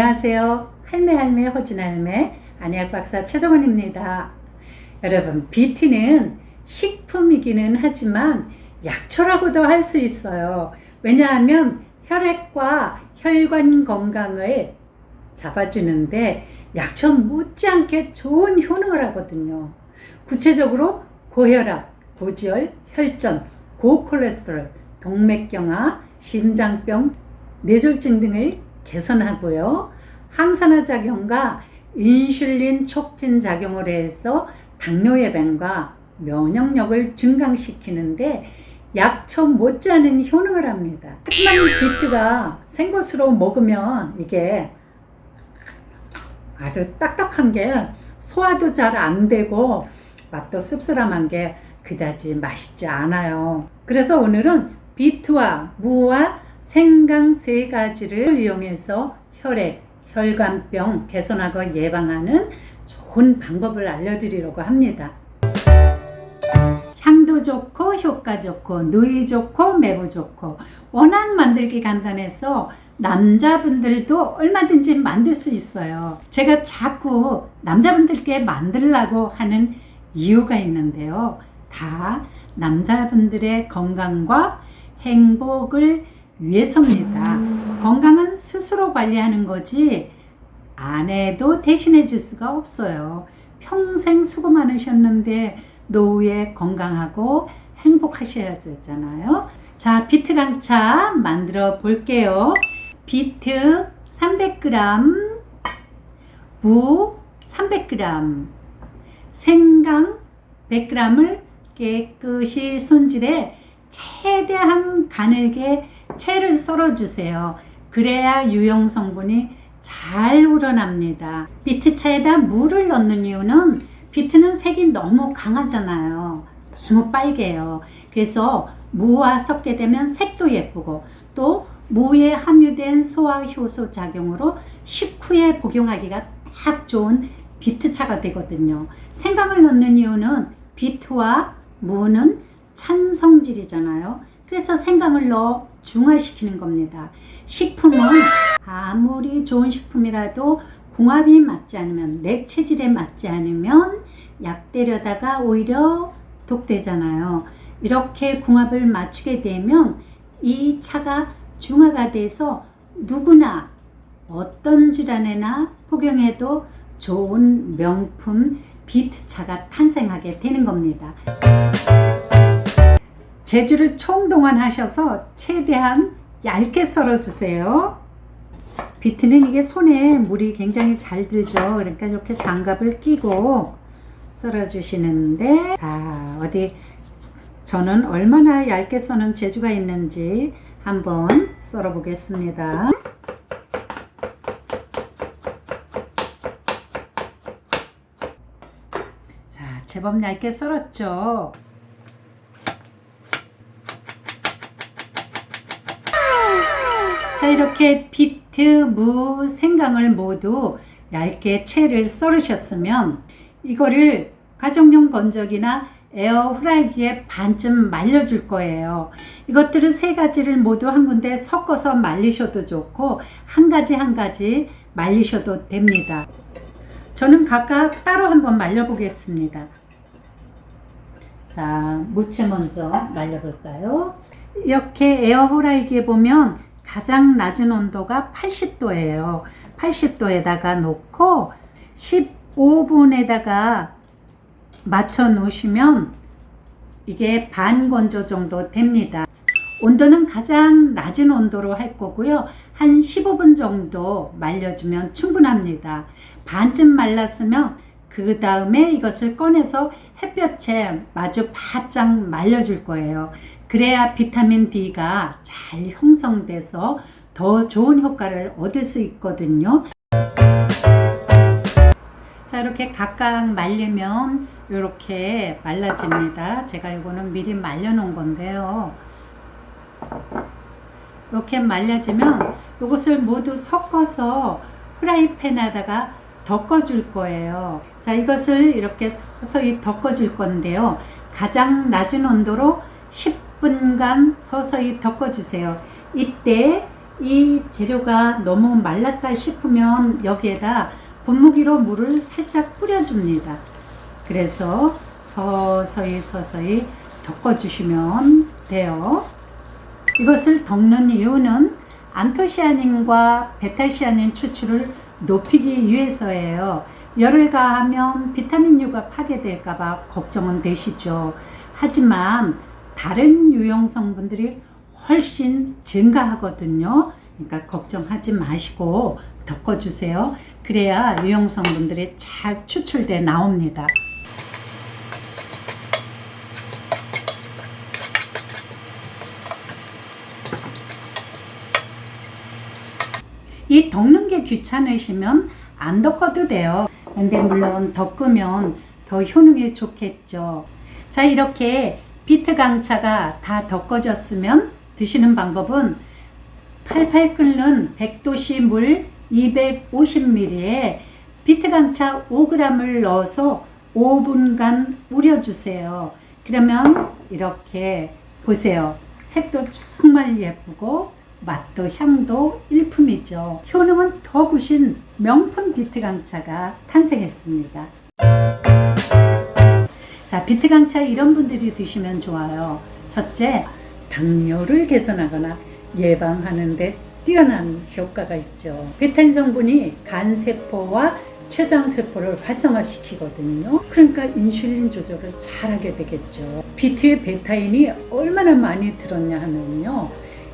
안녕하세요. 할매 허진 할매 안약 박사 최정원입니다. 여러분, 비트는 식품이기는 하지만 약초라고도 할 수 있어요. 왜냐하면 혈액과 혈관 건강을 잡아주는데 약초 못지않게 좋은 효능을 하거든요. 구체적으로 고혈압, 고지혈, 혈전, 고콜레스테롤, 동맥경화, 심장병, 뇌졸중 등을 개선하고요. 항산화 작용과 인슐린 촉진 작용을 해서 당뇨 예방과 면역력을 증강시키는데 약초 못지않은 효능을 합니다. 하지만 비트가 생것으로 먹으면 이게 아주 딱딱한 게 소화도 잘 안 되고 맛도 씁쓸한 게 그다지 맛있지 않아요. 그래서 오늘은 비트와 무와 생강 세 가지를 이용해서 혈액, 혈관병 개선하고 예방하는 좋은 방법을 알려드리려고 합니다. 향도 좋고 효과 좋고 누이 좋고 매부 좋고 워낙 만들기 간단해서 남자분들도 얼마든지 만들 수 있어요. 제가 자꾸 남자분들께 만들라고 하는 이유가 있는데요. 다 남자분들의 건강과 행복을 위해서입니다. 건강은 스스로 관리하는 거지 아내도 대신해 줄 수가 없어요. 평생 수고 많으셨는데 노후에 건강하고 행복하셔야 되잖아요. 자, 비트 강차 만들어 볼게요. 비트 300g, 무 300g, 생강 100g을 깨끗이 손질해 최대한 가늘게 채를 썰어 주세요. 그래야 유용 성분이 잘 우러납니다. 비트차에다 물을 넣는 이유는 비트는 색이 너무 강하잖아요. 너무 빨개요. 그래서 무와 섞게 되면 색도 예쁘고 또 무에 함유된 소화 효소 작용으로 식후에 복용하기가 딱 좋은 비트차가 되거든요. 생강을 넣는 이유는 비트와 무는 찬 성질이잖아요. 그래서 생강을 넣어 중화시키는 겁니다. 식품은 아무리 좋은 식품이라도 궁합이 맞지 않으면, 내 체질에 맞지 않으면 약되려다가 오히려 독되잖아요. 이렇게 궁합을 맞추게 되면 이 차가 중화가 돼서 누구나 어떤 질환에나 복용해도 좋은 명품 비트차가 탄생하게 되는 겁니다. 재주를 총동원하셔서 최대한 얇게 썰어주세요. 비트는 이게 손에 물이 굉장히 잘 들죠. 그러니까 이렇게 장갑을 끼고 썰어주시는데, 자, 어디 저는 얼마나 얇게 써는 재주가 있는지 한번 썰어 보겠습니다. 자, 제법 얇게 썰었죠. 자, 이렇게 비트, 무, 생강을 모두 얇게 채를 썰으셨으면 이거를 가정용 건조기나 에어프라이기에 반쯤 말려줄 거예요. 이것들을 세 가지를 모두 한 군데 섞어서 말리셔도 좋고 한 가지 한 가지 말리셔도 됩니다. 저는 각각 따로 한번 말려보겠습니다. 자, 무채 먼저 말려볼까요? 이렇게 에어프라이기에 보면 가장 낮은 온도가 80도예요. 80도에다가 놓고 15분에다가 맞춰 놓으시면 이게 반건조 정도 됩니다. 온도는 가장 낮은 온도로 할 거고요. 한 15분 정도 말려주면 충분합니다. 반쯤 말랐으면 그 다음에 이것을 꺼내서 햇볕에 마주 바짝 말려줄 거예요. 그래야 비타민 D가 잘 형성돼서 더 좋은 효과를 얻을 수 있거든요. 자, 이렇게 각각 말리면 이렇게 말라집니다. 제가 이거는 미리 말려 놓은 건데요. 이렇게 말려지면 이것을 모두 섞어서 프라이팬에다가 덮어줄 거예요. 자, 이것을 이렇게 서서히 덮어줄 건데요. 가장 낮은 온도로 10분간 서서히 덮어주세요. 이때 이 재료가 너무 말랐다 싶으면 여기에다 분무기로 물을 살짝 뿌려줍니다. 그래서 서서히 덮어주시면 돼요. 이것을 덮는 이유는 안토시아닌과 베타시아닌 추출을 높이기 위해서예요. 열을 가하면 비타민U가 파괴될까봐 걱정은 되시죠. 하지만 다른 유용 성분들이 훨씬 증가하거든요. 그러니까 걱정하지 마시고 덮어주세요. 그래야 유용 성분들이 잘 추출돼 나옵니다. 이 덮는 게 귀찮으시면 안 덮어도 돼요. 근데 물론 덮으면 더 효능이 좋겠죠. 자, 이렇게 비트 강차가 다 덮어졌으면 드시는 방법은 팔팔 끓는 100도씨 물 250ml에 비트 강차 5g을 넣어서 5분간 우려주세요. 그러면 이렇게 보세요. 색도 정말 예쁘고 맛도 향도 일품이죠. 효능은 더 구신 명품 비트 강차가 탄생했습니다. 자, 비트 강차 이런 분들이 드시면 좋아요. 첫째, 당뇨를 개선하거나 예방하는 데 뛰어난 효과가 있죠. 베타인 성분이 간세포와 췌장세포를 활성화시키거든요. 그러니까 인슐린 조절을 잘하게 되겠죠. 비트에 베타인이 얼마나 많이 들었냐 하면요,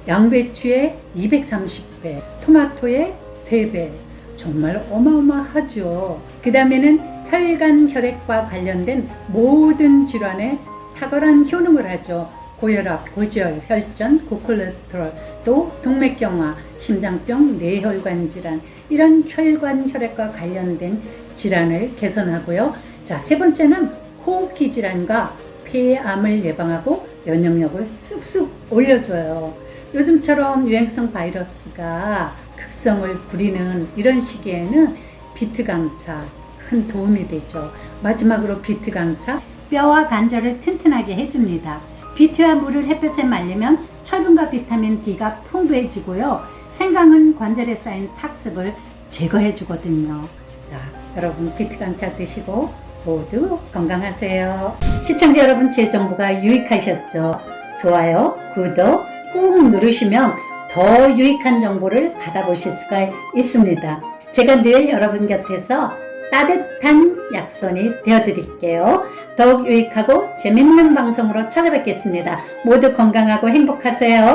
양배추의 230배, 토마토의 3배, 정말 어마어마하죠. 그 다음에는 혈관 혈액과 관련된 모든 질환에 탁월한 효능을 하죠. 고혈압, 고지혈, 혈전, 고콜레스테롤, 또 동맥경화, 심장병, 뇌혈관 질환, 이런 혈관 혈액과 관련된 질환을 개선하고요. 자, 세 번째는 호흡기 질환과 폐암을 예방하고 면역력을 쑥쑥 올려줘요. 요즘처럼 유행성 바이러스가 극성을 부리는 이런 시기에는 비트 강차 큰 도움이 되죠. 마지막으로 비트 강차, 뼈와 관절을 튼튼하게 해줍니다. 비트와 물을 햇볕에 말리면 철분과 비타민 D가 풍부해지고요. 생강은 관절에 쌓인 탁습을 제거해 주거든요. 자, 여러분 비트 강차 드시고 모두 건강하세요. 시청자 여러분, 제 정보가 유익하셨죠? 좋아요, 구독 꾹 누르시면 더 유익한 정보를 받아보실 수가 있습니다. 제가 늘 여러분 곁에서 따뜻한 약손이 되어드릴게요. 더욱 유익하고 재밌는 방송으로 찾아뵙겠습니다. 모두 건강하고 행복하세요.